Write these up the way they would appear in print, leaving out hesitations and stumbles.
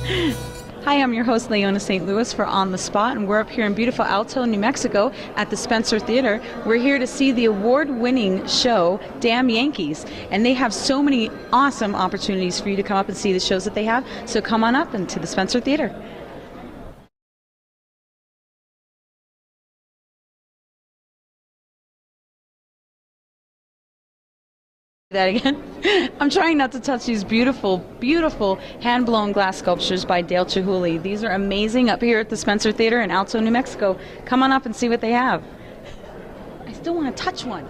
Hi, I'm your host, Leona St. Louis for On the Spot, and we're up here in beautiful Alto, New Mexico at the Spencer Theater. We're here to see the award-winning show, Damn Yankees, and they have so many awesome opportunities for you to come up and see the shows that they have, so come on up into the Spencer Theater. That again. I'm trying not to touch these beautiful, beautiful hand-blown glass sculptures by Dale Chihuly. These are amazing up here at the Spencer Theater in Alto, New Mexico. Come on up and see what they have. I still want to touch one.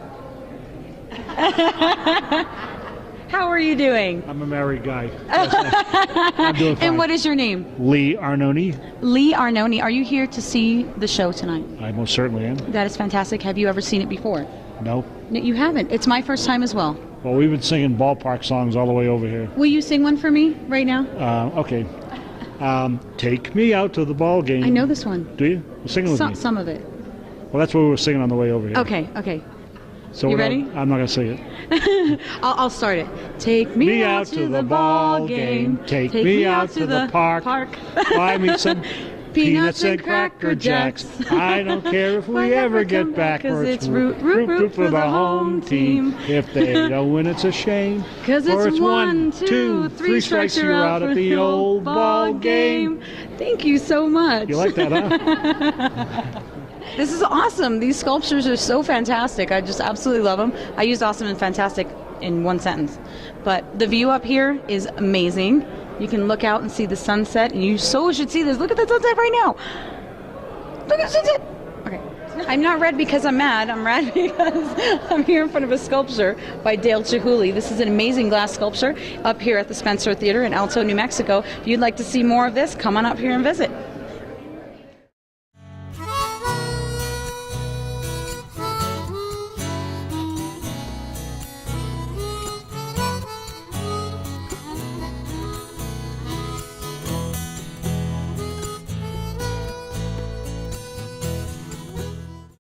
How are you doing? I'm a married guy. I'm doing fine. And what is your name? Lee Arnone. Lee Arnone. Are you here to see the show tonight? I most certainly am. That is fantastic. Have you ever seen it before? No. No, you haven't. It's my first time as well. Well, we've been singing ballpark songs all the way over here. Will you sing one for me right now? Okay. Take me out to the ball game. I know this one. Do you? Well, sing it with me. Some of it. Well, that's what we were singing on the way over here. Okay. So you ready? I'm not going to sing it. I'll start it. Take me out to the ball game. Take me out to the park. Buy me some peanuts and Cracker Jacks. I don't care if we ever get back. Cause it's root for the home team. If they don't win, it's a shame. Cause it's 1, 2, 3 strikes, you're out at the old ball game. Thank you so much. You like that, huh? This is awesome. These sculptures are so fantastic. I just absolutely love them. I used awesome and fantastic in one sentence. But the view up here is amazing. You can look out and see the sunset, and you so should see this. Look at the sunset right now. Look at the sunset. Okay. I'm not red because I'm mad. I'm red because I'm here in front of a sculpture by Dale Chihuly. This is an amazing glass sculpture up here at the Spencer Theater in Alto, New Mexico. If you'd like to see more of this, come on up here and visit.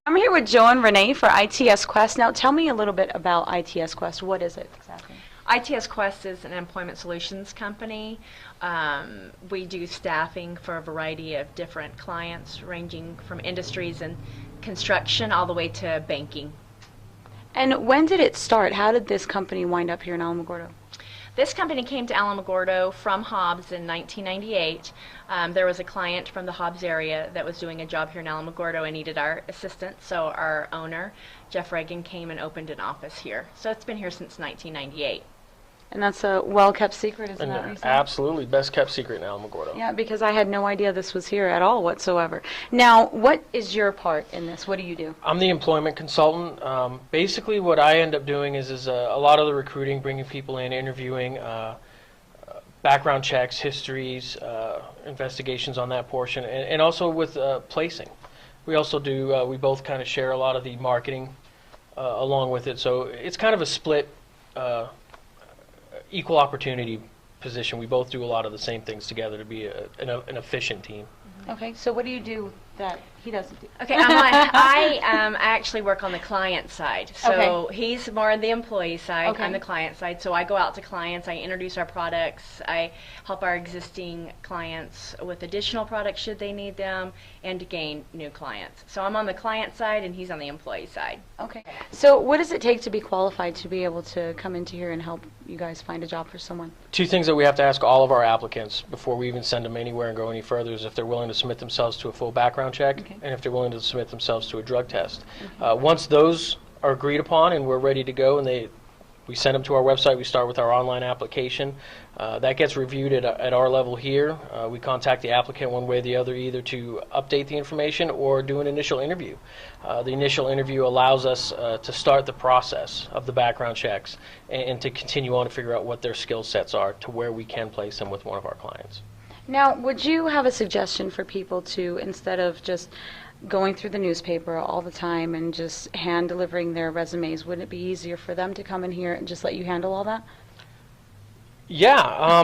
I'm here with Joe and Renee for itsQuest. Now tell me a little bit about itsQuest. What is it exactly? itsQuest is an employment solutions company. We do staffing for a variety of different clients ranging from industries and construction all the way to banking. And when did it start? How did this company wind up here in Alamogordo? This company came to Alamogordo from Hobbs in 1998. There was a client from the Hobbs area that was doing a job here in Alamogordo and needed our assistance, so our owner, Jeff Reagan, came and opened an office here. So it's been here since 1998. And that's a well-kept secret, isn't that what you said? Absolutely, best kept secret in Alamogordo. Yeah, because I had no idea this was here at all whatsoever. Now, what is your part in this? What do you do? I'm the employment consultant. Basically, what I end up doing is a lot of the recruiting, bringing people in, interviewing, background checks, histories, investigations on that portion, and also with placing. We also do, we both kind of share a lot of the marketing along with it, so it's kind of a split equal opportunity position. We both do a lot of the same things together to be an efficient team. Okay, so what do you do that he doesn't do? Okay, I actually work on the client side. So Okay. he's more on the employee side, Okay. I'm the client side. So I go out to clients, I introduce our products, I help our existing clients with additional products should they need them, and to gain new clients. So I'm on the client side and he's on the employee side. Okay. So what does it take to be qualified to be able to come into here and help you guys find a job for someone? Two things that we have to ask all of our applicants before we even send them anywhere and go any further is if they're willing to submit themselves to a full background check, Okay. and if they're willing to submit themselves to a drug test. Once those are agreed upon and we're ready to go, and we send them to our website, we start with our online application. That gets reviewed at our level here. We contact the applicant one way or the other, either to update the information or do an initial interview. The initial interview allows us to start the process of the background checks and to continue on to figure out what their skill sets are to where we can place them with one of our clients. Now, would you have a suggestion for people to, instead of just going through the newspaper all the time and just hand delivering their resumes, wouldn't it be easier for them to come in here and just let you handle all that? Yeah,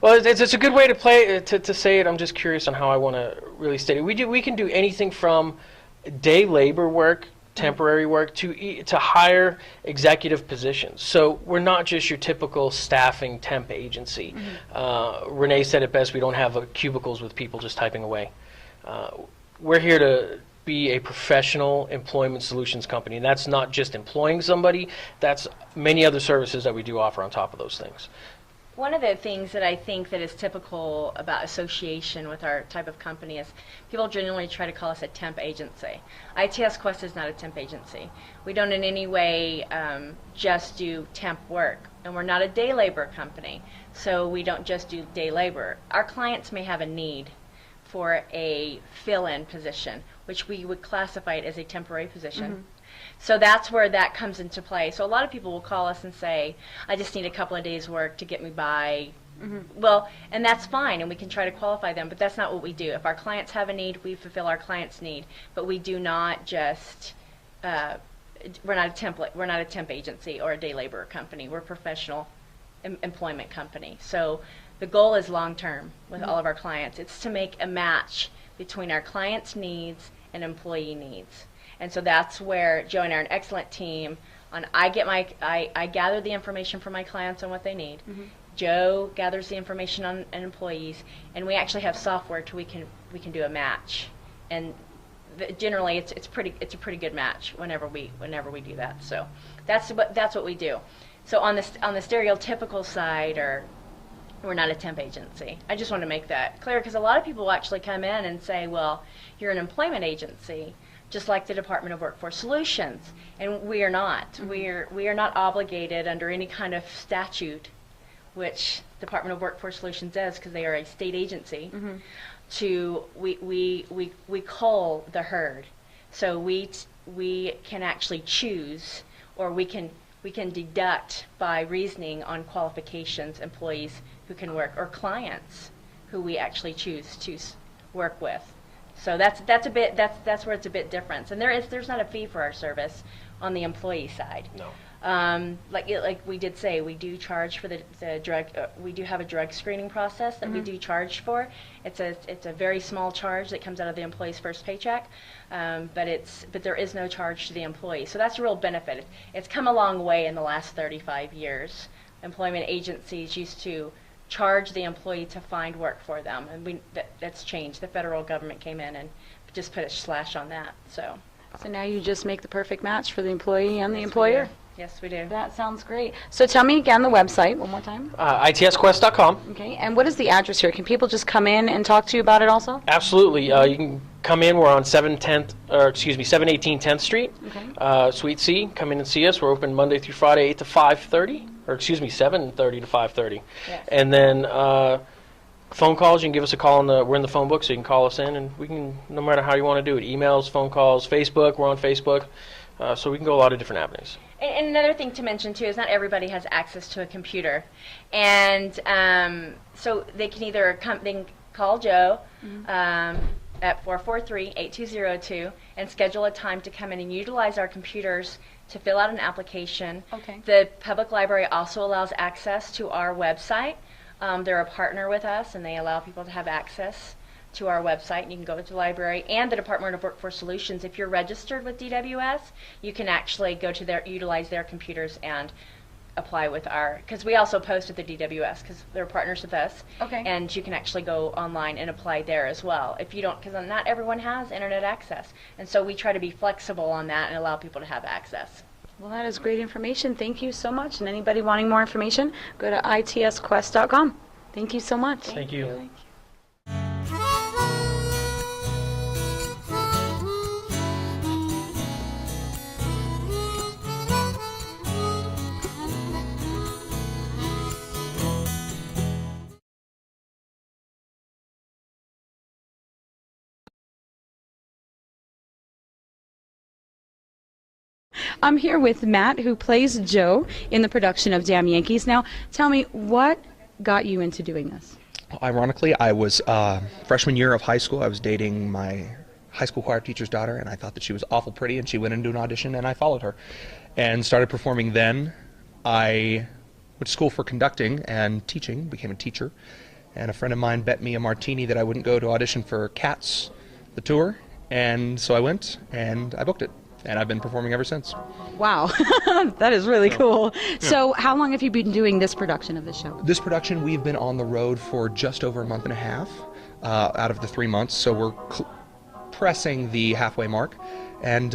well, it's a good way to say it. I'm just curious on how I want to really state it. We can do anything from day labor work temporary work to hire executive positions. So we're not just your typical staffing temp agency. Renee said it best, we don't have cubicles with people just typing away. We're here to be a professional employment solutions company, and that's not just employing somebody, that's many other services that we do offer on top of those things. One of the things that I think that is typical about association with our type of company is people generally try to call us a temp agency. itsQuest is not a temp agency. We don't in any way just do temp work, and we're not a day labor company, so we don't just do day labor. Our clients may have a need for a fill-in position, which we would classify it as a temporary position. So that's where that comes into play. So a lot of people will call us and say, I just need a couple of days work to get me by. Well, and that's fine, and we can try to qualify them, but that's not what we do. If our clients have a need, we fulfill our clients' need, but we do not just, we're not a temp agency or a day labor company. We're a professional employment company. So the goal is long-term with all of our clients. It's to make a match between our clients' needs and employee needs. And so that's where Joe and I are an excellent team. I gather the information from my clients on what they need. Joe gathers the information on employees, and we actually have software to we can do a match. And generally, it's a pretty good match whenever we do that. So that's what we do. So on the stereotypical side, we're not a temp agency. I just want to make that clear, because a lot of people will actually come in and say, well, you're an employment agency, just like the Department of Workforce Solutions, and we are not. We are not obligated under any kind of statute, which Department of Workforce Solutions is, because they are a state agency. We cull the herd, so we can actually choose, or we can deduct by reasoning on qualifications employees who can work, or clients who we actually choose to work with. So that's where it's a bit different. And there's not a fee for our service on the employee side. No. Like we did say, we do charge for the drug. We do have a drug screening process that we do charge for. It's a very small charge that comes out of the employee's first paycheck, but there is no charge to the employee. So that's a real benefit. It's come a long way in the last 35 years. Employment agencies used to charge the employee to find work for them, and that's changed. The federal government came in and just put a slash on that. So now you just make the perfect match for the employee and the employer. Yes, we do. That sounds great. So tell me again the website one more time. itsquest.com. Okay, and what is the address here? Can people just come in and talk to you about it also? Absolutely. You can come in. We're on 718 10th Street, Suite C. Come in and see us. We're open Monday through Friday, 8 to 5:30, or 7:30 to 5:30. Yes. And then phone calls, you can give us a call. We're in the phone book, so you can call us in, and we can, no matter how you want to do it, emails, phone calls, Facebook. We're on Facebook, so we can go a lot of different avenues. And another thing to mention too is not everybody has access to a computer, and so they can either call Joe at 443-8202 and schedule a time to come in and utilize our computers to fill out an application. Okay. The public library also allows access to our website. They're a partner with us, and they allow people to have access to our website, and you can go to the library and the Department of Workforce Solutions. If you're registered with DWS, you can actually go to utilize their computers and apply with because we also post at the DWS, because they're partners with us. Okay. And you can actually go online and apply there as well. If you don't, because not everyone has internet access, and so we try to be flexible on that and allow people to have access. Well, that is great information. Thank you so much. And anybody wanting more information, go to itsquest.com. Thank you so much. Thank you. I'm here with Matt, who plays Joe in the production of Damn Yankees. Now, tell me, what got you into doing this? Ironically, I was freshman year of high school. I was dating my high school choir teacher's daughter, and I thought that she was awful pretty, and she went into an audition, and I followed her and started performing then. I went to school for conducting and teaching, became a teacher, and a friend of mine bet me a martini that I wouldn't go to audition for Cats, the tour, and so I went, and I booked it. and I've been performing ever since. Wow, that is really cool. So how long have you been doing this production of the show? This production, we've been on the road for just over a month and a half out of the 3 months, so we're pressing the halfway mark, and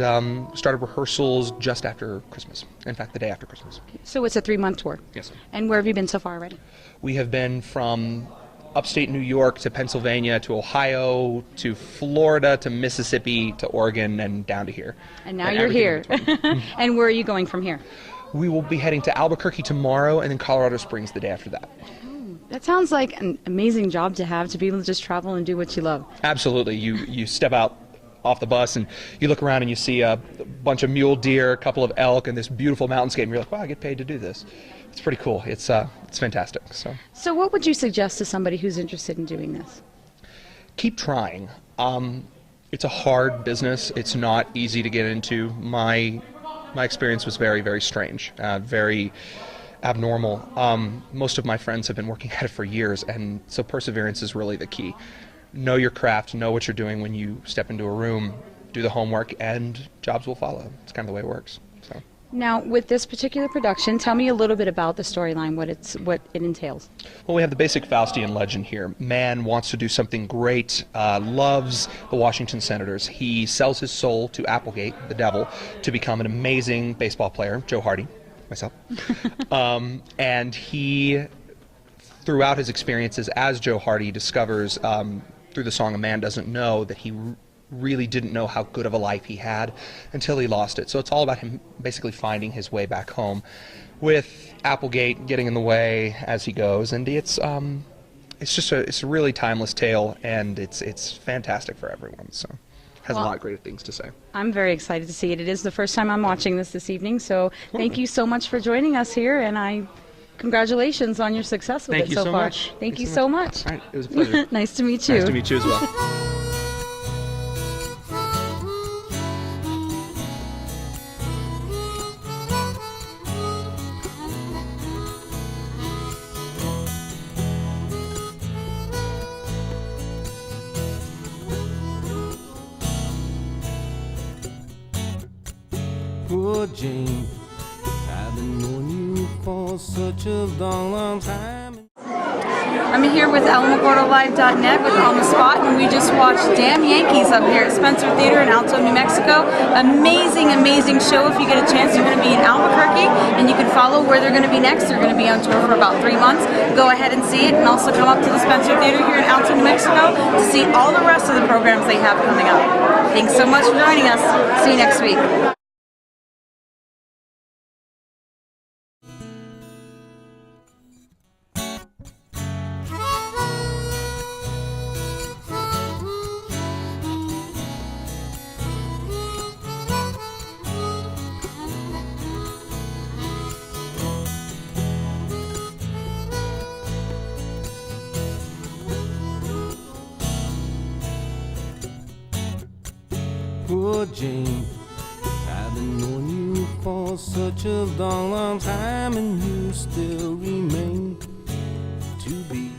started rehearsals just after Christmas. In fact, the day after Christmas. So it's a 3-month tour? Yes. And where have you been so far already? We have been from upstate New York to Pennsylvania to Ohio to Florida to Mississippi to Oregon and down to here. And now you're here. And where are you going from here? We will be heading to Albuquerque tomorrow and then Colorado Springs the day after that. That sounds like an amazing job to have, to be able to just travel and do what you love. Absolutely. You step out off the bus and you look around and you see a bunch of mule deer, a couple of elk, and this beautiful mountainscape, and you're like, wow, I get paid to do this. It's pretty cool. It's fantastic. So what would you suggest to somebody who's interested in doing this? Keep trying. It's a hard business. It's not easy to get into. My experience was very, very strange, very abnormal. Most of my friends have been working at it for years, and so perseverance is really the key. Know your craft, know what you're doing when you step into a room, do the homework, and jobs will follow. It's kind of the way it works. So. Now, with this particular production, tell me a little bit about the storyline, what it entails. Well, we have the basic Faustian legend here. Man wants to do something great, loves the Washington Senators. He sells his soul to Applegate, the devil, to become an amazing baseball player, Joe Hardy, myself. And he, throughout his experiences as Joe Hardy, discovers through the song A Man Doesn't Know that he really didn't know how good of a life he had until he lost it. So it's all about him basically finding his way back home, with Applegate getting in the way as he goes. And it's a really timeless tale, and it's fantastic for everyone. So has a lot of great things to say. I'm very excited to see it. It is the first time I'm watching this evening, so thank you so much for joining us here, and congratulations on your success with it so far. Much. Thank you so much. All right, it was a pleasure. Nice to meet you. Nice to meet you as well. Poor Jane, I've been knowing you for such a long, long time. I'm here with alamogordolive.net with On the Spot, and we just watched Damn Yankees up here at Spencer Theater in Alto, New Mexico. Amazing, amazing show. If you get a chance, you're going to be in Albuquerque, and you can follow where they're going to be next. They're going to be on tour for about 3 months. Go ahead and see it, and also come up to the Spencer Theater here in Alto, New Mexico to see all the rest of the programs they have coming up. Thanks so much for joining us. See you next week. Poor Jane, I've been knowing you for such a long, long time, and you still remain to be